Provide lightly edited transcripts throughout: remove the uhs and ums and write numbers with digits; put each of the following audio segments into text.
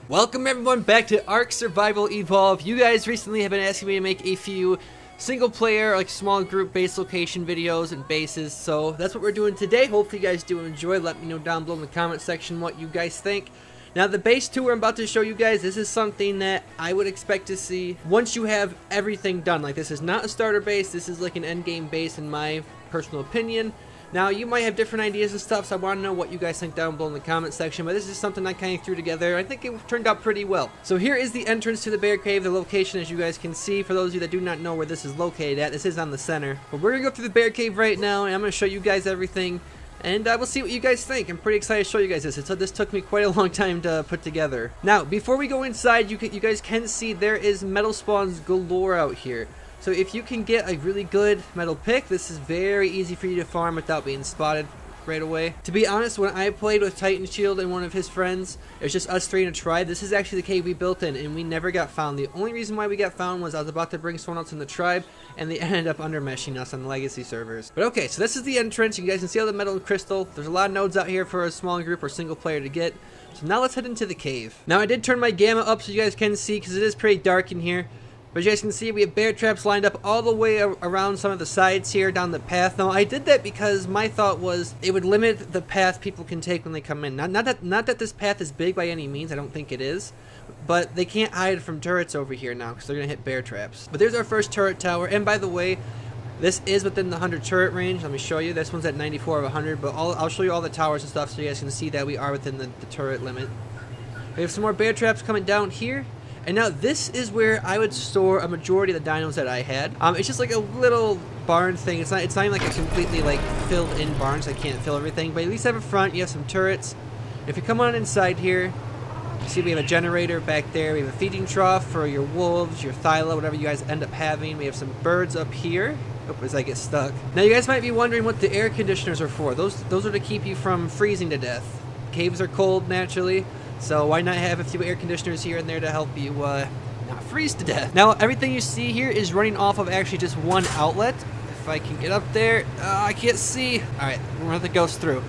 Welcome everyone back to Ark Survival Evolve. You guys recently have been asking me to make a few single player, like small group base location videos and bases, so that's what we're doing today. Hopefully you guys do enjoy. Let me know down below in the comment section what you guys think. Now the base tour I'm about to show you guys, this is something that I would expect to see once you have everything done. Like, this is not a starter base, this is like an end game base in my personal opinion. Now, you might have different ideas and stuff, so I want to know what you guys think down below in the comment section, but this is something I kind of threw together. I think it turned out pretty well. So here is the entrance to the bear cave, the location, as you guys can see. For those of you that do not know where this is located at, this is on the center. But we're going to go through the bear cave right now, and I'm going to show you guys everything, and we'll see what you guys think. I'm pretty excited to show you guys this. This took me quite a long time to put together. Now, before we go inside, you guys can see there is metal spawns galore out here. So if you can get a really good metal pick, this is very easy for you to farm without being spotted right away. To be honest, when I played with Titan Shield and one of his friends, it was just us three in a tribe. This is actually the cave we built in, and we never got found. The only reason why we got found was I was about to bring someone else in the tribe, and they ended up undermeshing us on the legacy servers. But okay, so this is the entrance. You guys can see all the metal and crystal. There's a lot of nodes out here for a small group or single player to get. So now let's head into the cave. Now I did turn my gamma up so you guys can see, because it is pretty dark in here. But as you guys can see, we have bear traps lined up all the way around some of the sides here down the path. Now, I did that because my thought was it would limit the path people can take when they come in. Not that this path is big by any means. I don't think it is. But they can't hide from turrets over here now because they're going to hit bear traps. But there's our first turret tower. And by the way, this is within the 100 turret range. Let me show you. This one's at 94 of 100. But I'll show you all the towers and stuff so you guys can see that we are within the turret limit. We have some more bear traps coming down here. And now this is where I would store a majority of the dinos that I had. It's just like a little barn thing. It's not even like a completely like filled in barn, so I can't fill everything. But at least have a front. You have some turrets. If you come on inside here, you see we have a generator back there. We have a feeding trough for your wolves, your thyla, whatever you guys end up having. We have some birds up here. Oh, as I get stuck. Now you guys might be wondering what the air conditioners are for. Those are to keep you from freezing to death. Caves are cold naturally. So why not have a few air conditioners here and there to help you not freeze to death. Now everything you see here is running off of actually just one outlet. If I can get up there, I can't see. Alright, we're gonna have to go through.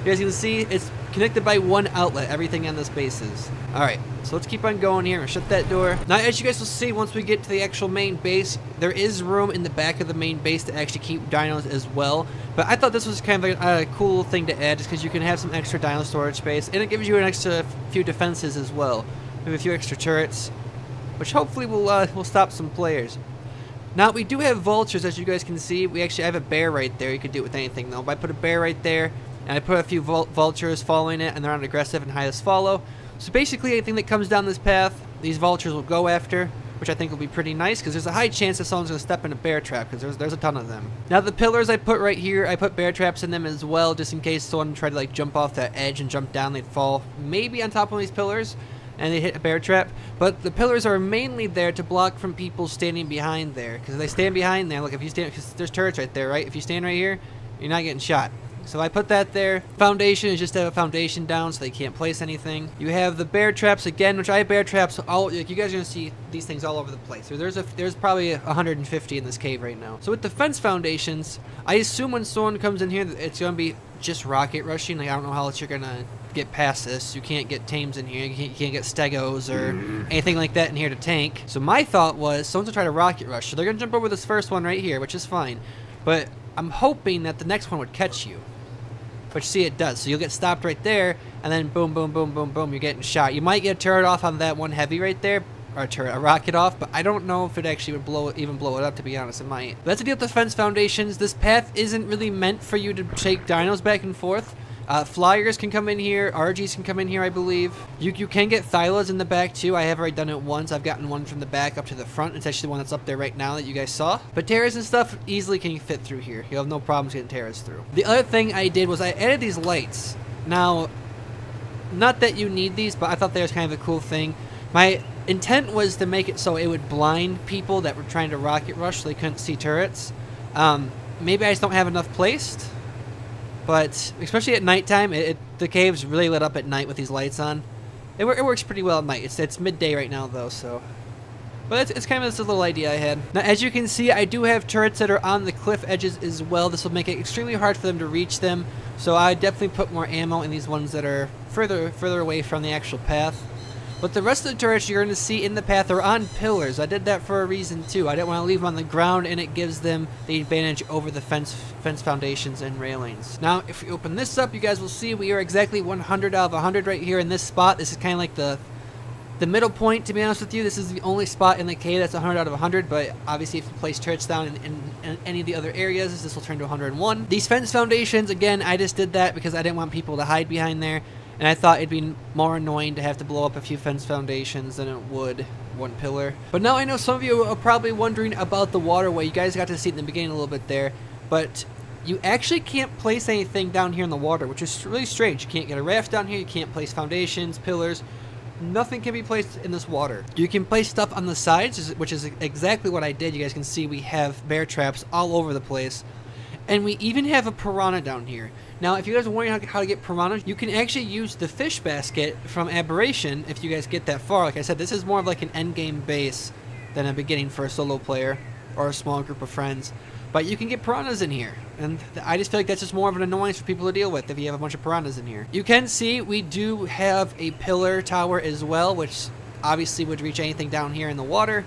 You guys can see it's connected by one outlet, everything on this base is. Alright, so let's keep on going here and shut that door. Now, as you guys will see, once we get to the actual main base, there is room in the back of the main base to actually keep dinos as well. But I thought this was kind of a cool thing to add, just because you can have some extra dino storage space, and it gives you an extra few defenses as well. Maybe a few extra turrets, which hopefully will stop some players. Now, we do have vultures, as you guys can see. We actually have a bear right there. You could do it with anything, though. But I put a bear right there, and I put a few vultures following it, and they're on aggressive and highest follow. So basically, anything that comes down this path, these vultures will go after, which I think will be pretty nice, because there's a high chance that someone's going to step in a bear trap, because there's a ton of them. Now, the pillars I put right here, I put bear traps in them as well, just in case someone tried to like jump off that edge and jump down, they'd fall maybe on top of one of these pillars, and they hit a bear trap. But the pillars are mainly there to block from people standing behind there, because if they stand behind there, look, if you stand, because there's turrets right there, right? If you stand right here, you're not getting shot. So I put that there. Foundation is just to have a foundation down so they can't place anything. You have the bear traps again, which I have bear traps all, like, you guys are gonna see these things all over the place. So there's probably 150 in this cave right now. So with the fence foundations, I assume when someone comes in here, it's gonna be just rocket rushing. Like, I don't know how else you're gonna get past this. You can't get tames in here. You can't get stegos or anything like that in here to tank. So my thought was someone's gonna try to rocket rush. So they're gonna jump over this first one right here, which is fine. But I'm hoping that the next one would catch you. But you see, it does. So you'll get stopped right there, and then boom, boom, boom, boom, boom, you're getting shot. You might get a turret off on that one heavy right there, or a rocket off, but I don't know if it actually would even blow it up, to be honest. It might. But that's the deal with the fence foundations. This path isn't really meant for you to take dinos back and forth. Flyers can come in here. RGs can come in here, I believe. You can get Thylas in the back, too. I have already done it once. I've gotten one from the back up to the front. It's actually the one that's up there right now that you guys saw. But Terras and stuff easily can fit through here. You'll have no problems getting Terras through. The other thing I did was I added these lights. Now, not that you need these, but I thought they was kind of a cool thing. My intent was to make it so it would blind people that were trying to rocket rush so they couldn't see turrets. Maybe I just don't have enough placed. But especially at nighttime, the cave's really lit up at night with these lights on. It works pretty well at night. It's midday right now, though, so. But it's kind of this little idea I had. Now, as you can see, I do have turrets that are on the cliff edges as well. This will make it extremely hard for them to reach them. So I definitely put more ammo in these ones that are further away from the actual path. But the rest of the turrets you're going to see in the path are on pillars. I did that for a reason, too. I didn't want to leave them on the ground, and it gives them the advantage over the fence foundations and railings. Now, if we open this up, you guys will see we are exactly 100 out of 100 right here in this spot. This is kind of like the middle point, to be honest with you. This is the only spot in the cave that's 100 out of 100, but obviously if you place turrets down in any of the other areas, this will turn to 101. These fence foundations, again, I just did that because I didn't want people to hide behind there. And I thought it'd be more annoying to have to blow up a few fence foundations than it would one pillar. But now I know some of you are probably wondering about the waterway. You guys got to see it in the beginning a little bit there. But you actually can't place anything down here in the water, which is really strange. You can't get a raft down here. You can't place foundations, pillars. Nothing can be placed in this water. You can place stuff on the sides, which is exactly what I did. You guys can see we have bear traps all over the place. And we even have a piranha down here. Now, if you guys are wondering how to get piranhas, you can actually use the fish basket from Aberration if you guys get that far. Like I said, this is more of like an end game base than a beginning for a solo player or a small group of friends. But you can get piranhas in here. And I just feel like that's just more of an annoyance for people to deal with if you have a bunch of piranhas in here. You can see we do have a pillar tower as well, which obviously would reach anything down here in the water.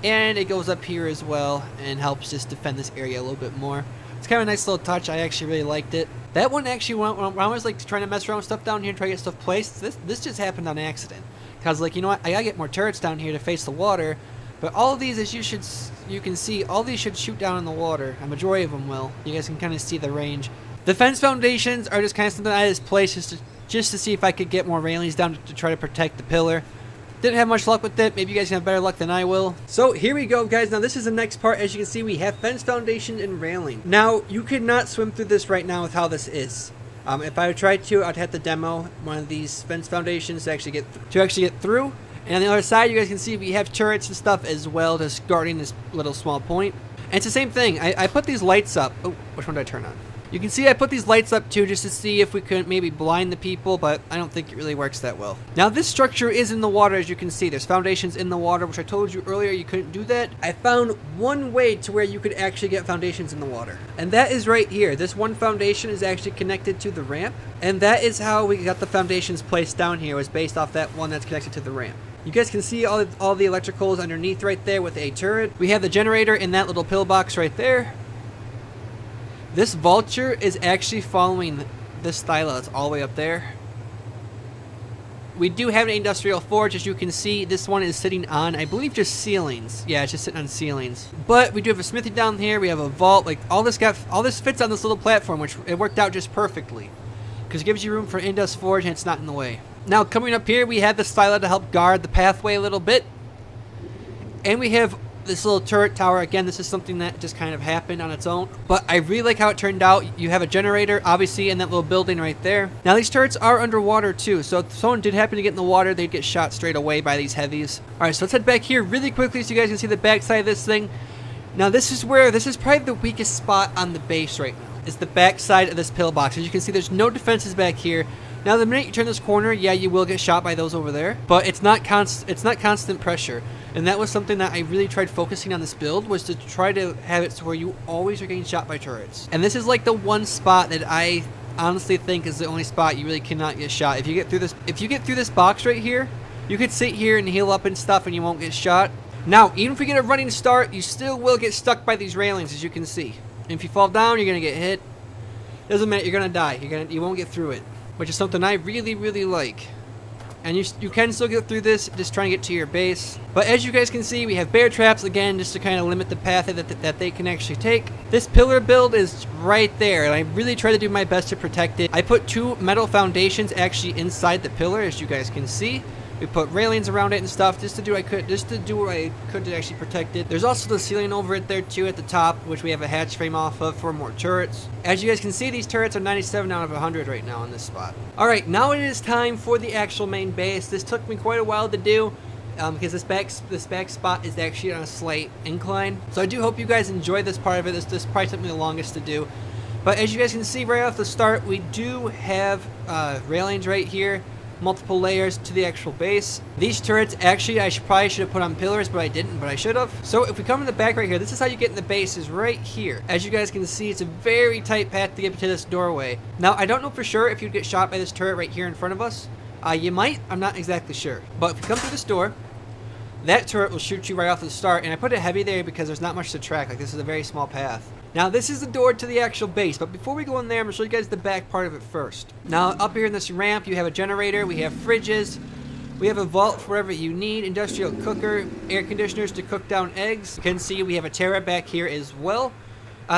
And it goes up here as well and helps just defend this area a little bit more. It's kind of a nice little touch. I actually really liked it. That one actually, when I was like trying to mess around with stuff down here and try to get stuff placed, this just happened on accident. Cause like, you know what, I gotta get more turrets down here to face the water. But all of these, as you can see, all these should shoot down in the water. A majority of them will. You guys can kind of see the range. The fence foundations are just kind of something I just placed just to see if I could get more railings down to try to protect the pillar. Didn't have much luck with it. Maybe you guys can have better luck than I will. So here we go, guys. Now this is the next part. As you can see, we have fence foundation and railing. Now you could not swim through this right now with how this is. If I tried to, I'd have to demo one of these fence foundations to actually get through. And on the other side, you guys can see we have turrets and stuff as well, just guarding this little small point. And it's the same thing. I put these lights up. Oh, which one did I turn on? You can see I put these lights up too just to see if we could maybe blind the people, but I don't think it really works that well. Now this structure is in the water, as you can see. There's foundations in the water, which I told you earlier you couldn't do that. I found one way to where you could actually get foundations in the water, and that is right here. This one foundation is actually connected to the ramp, and that is how we got the foundations placed down here, was based off that one that's connected to the ramp. You guys can see all the electricals underneath right there with a turret. We have the generator in that little pillbox right there. This vulture is actually following this stylo that's all the way up there. We do have an industrial forge, as you can see. This one is sitting on, I believe, just ceilings. Yeah, it's just sitting on ceilings. But we do have a smithy down here. We have a vault. Like all this fits on this little platform, which it worked out just perfectly, because it gives you room for indus forge and it's not in the way. Now coming up here, we have the stylo to help guard the pathway a little bit, and we have this little turret tower. Again, this is something that just kind of happened on its own, but I really like how it turned out. You have a generator, obviously, in that little building right there. Now, these turrets are underwater, too, so if someone did happen to get in the water, they'd get shot straight away by these heavies. Alright, so let's head back here really quickly so you guys can see the back side of this thing. Now, this is probably the weakest spot on the base right now, is the back side of this pillbox. As you can see, there's no defenses back here. Now, the minute you turn this corner, yeah, you will get shot by those over there, but it's not constant pressure. And that was something that I really tried focusing on this build, was to try to have it so where you always are getting shot by turrets. And this is like the one spot that I honestly think is the only spot you really cannot get shot. If you get through this box right here, you could sit here and heal up and stuff and you won't get shot. Now, even if we get a running start, you still will get stuck by these railings, as you can see. And if you fall down, you're gonna get hit. Doesn't matter, you're gonna die. You won't get through it, which is something I really, really like. And you can still get through this, just trying to get to your base. But as you guys can see, we have bear traps, again, just to kind of limit the path that they can actually take. This pillar build is right there, and I really try to do my best to protect it. I put 2 metal foundations actually inside the pillar, as you guys can see. We put railings around it and stuff just to do what I could to actually protect it. There's also the ceiling over it there too at the top, which we have a hatch frame off of for more turrets. As you guys can see, these turrets are 97 out of 100 right now on this spot. Alright, now it is time for the actual main base. This took me quite a while to do, because this back spot is actually on a slight incline. So I do hope you guys enjoy this part of it. This probably took me the longest to do. But as you guys can see right off the start, we do have railings right here. Multiple layers to the actual base. These turrets, actually, probably should have put on pillars, but I didn't, but I should have. So if we come in the back right here, this is how you get in the base, is right here. As you guys can see, it's a very tight path to get to this doorway. Now, I don't know for sure if you'd get shot by this turret right here in front of us. You might, I'm not exactly sure. But if you come through this door, that turret will shoot you right off the start, and I put it heavy there because there's not much to track. Like, this is a very small path. Now, this is the door to the actual base, but before we go in there, I'm going to show you guys the back part of it first. Now, up here in this ramp, you have a generator, we have fridges, we have a vault for whatever you need, industrial cooker, air conditioners to cook down eggs. You can see we have a terra back here as well.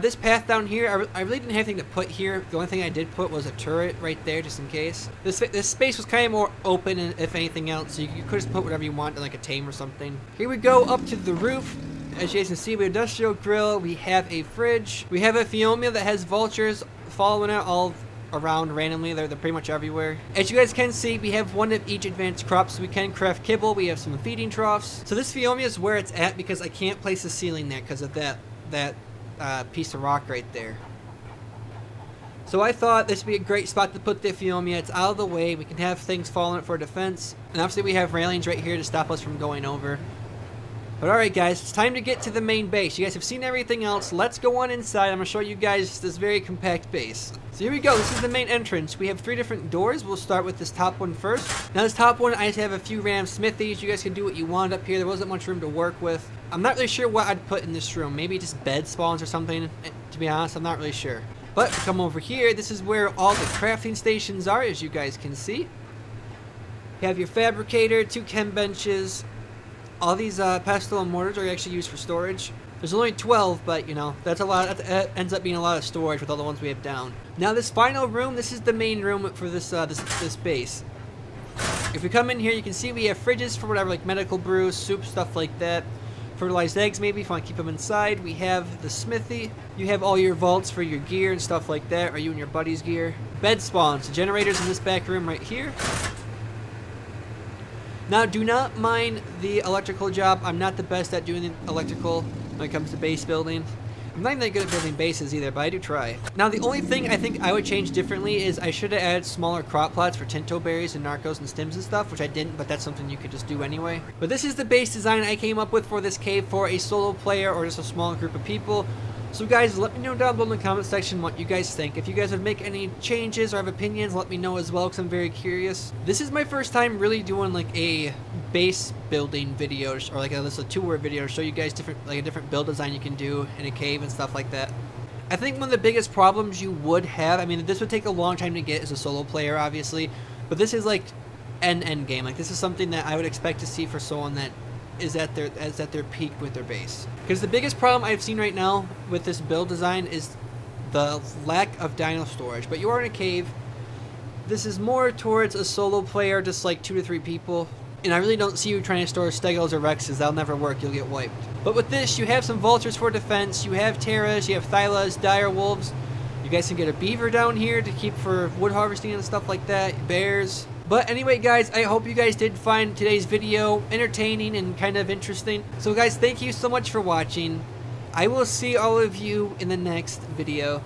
This path down here, I really didn't have anything to put here. The only thing I did put was a turret right there, just in case. This space was kind of more open, if anything else, so you could just put whatever you want, like a tame or something. Here we go up to the roof. As you guys can see, we have an industrial grill, we have a fridge, we have a Fiomia that has vultures following it all around randomly. They're pretty much everywhere. As you guys can see, we have one of each advanced crop, so we can craft kibble. We have some feeding troughs. So this Fiomia is where it's at because I can't place the ceiling there because of that piece of rock right there. So I thought this would be a great spot to put the Fiomia. It's out of the way. We can have things falling for defense. And obviously we have railings right here to stop us from going over. But alright guys, it's time to get to the main base. You guys have seen everything else. Let's go on inside. I'm going to show you guys this very compact base. So here we go. This is the main entrance. We have 3 different doors. We'll start with this top one first. Now this top one, I just have a few random smithies. You guys can do what you want up here. There wasn't much room to work with. I'm not really sure what I'd put in this room. Maybe just bed spawns or something. To be honest, I'm not really sure. But come over here. This is where all the crafting stations are, as you guys can see. You have your fabricator, 2 chem benches. All these pestle and mortars are actually used for storage. There's only 12, but you know, that's a lot. That ends up being a lot of storage with all the ones we have down. Now this final room, this is the main room for this this base. If we come in here, you can see we have fridges for whatever, like medical brews, soup, stuff like that. Fertilized eggs, maybe, if you want to keep them inside. We have the smithy. You have all your vaults for your gear and stuff like that, or you and your buddy's gear. Bed spawns, the generators in this back room right here. Now, do not mind the electrical job. I'm not the best at doing the electrical when it comes to base building. I'm not even that good at building bases either, but I do try. Now, the only thing I think I would change differently is I should have added smaller crop plots for Tinto berries and Narcos and stems and stuff, which I didn't, but that's something you could just do anyway. But this is the base design I came up with for this cave for a solo player or just a small group of people. So guys, let me know down below in the comment section what you guys think. If you guys would make any changes or have opinions, let me know as well, because I'm very curious. This is my first time really doing like a base building video, or like a two-word video to show you guys a different build design you can do in a cave and stuff like that. I think one of the biggest problems you would have, I mean, this would take a long time to get as a solo player, obviously, but this is like an end game. Like, this is something that I would expect to see for someone that is at their peak with their base. Because the biggest problem I've seen right now with this build design is the lack of dino storage. But you are in a cave. This is more towards a solo player, just like 2 to 3 people. And I really don't see you trying to store Stegos or Rexes. That'll never work. You'll get wiped. But with this, you have some vultures for defense. You have Terras. You have Thylas, dire wolves. You guys can get a beaver down here to keep for wood harvesting and stuff like that. Bears. But anyway, guys, I hope you guys did find today's video entertaining and kind of interesting. So guys, thank you so much for watching. I will see all of you in the next video.